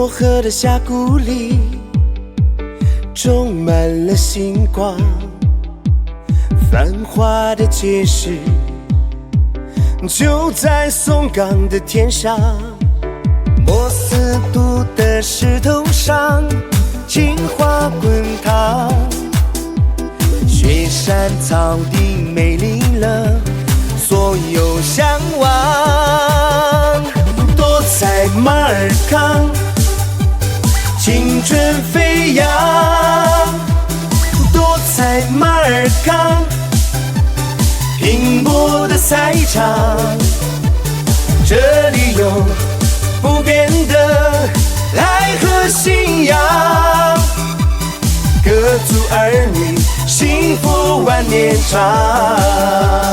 漠河的峡谷里，种满了星光。繁华的街市，就在松冈的天上。莫斯都的石头上，青花滚烫。雪山草地美丽了所有向往。多彩马尔康，青春飞扬。多彩马尔康，拼搏的赛场。这里有不变的爱和信仰，各族儿女幸福万年长。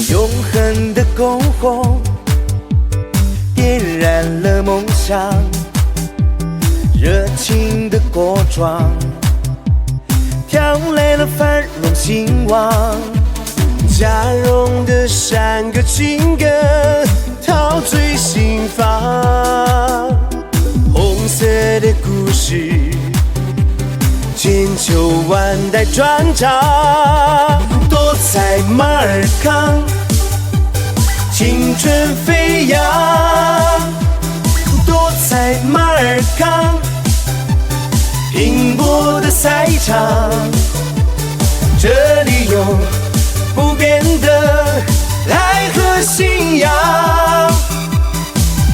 永恒的篝火点燃了梦想，热情的国庄飘来了繁荣兴旺。嘉荣的山歌情歌陶醉心房，红色的故事千秋万代传唱。多彩马尔康，青春飞扬。多彩马尔康，拼搏的赛场。这里有不变的爱和信仰，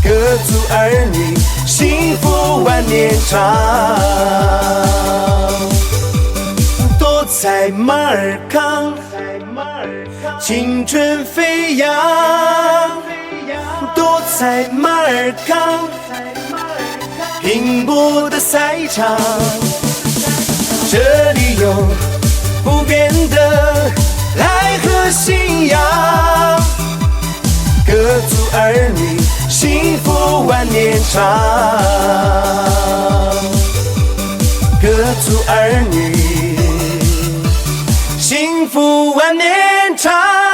各族儿女幸福万年长。多彩马尔康，青春飞扬。多彩马尔康，拼搏的赛场。这里有不变的爱和信仰，各族儿女幸福万年长。各族儿女幸福万年长。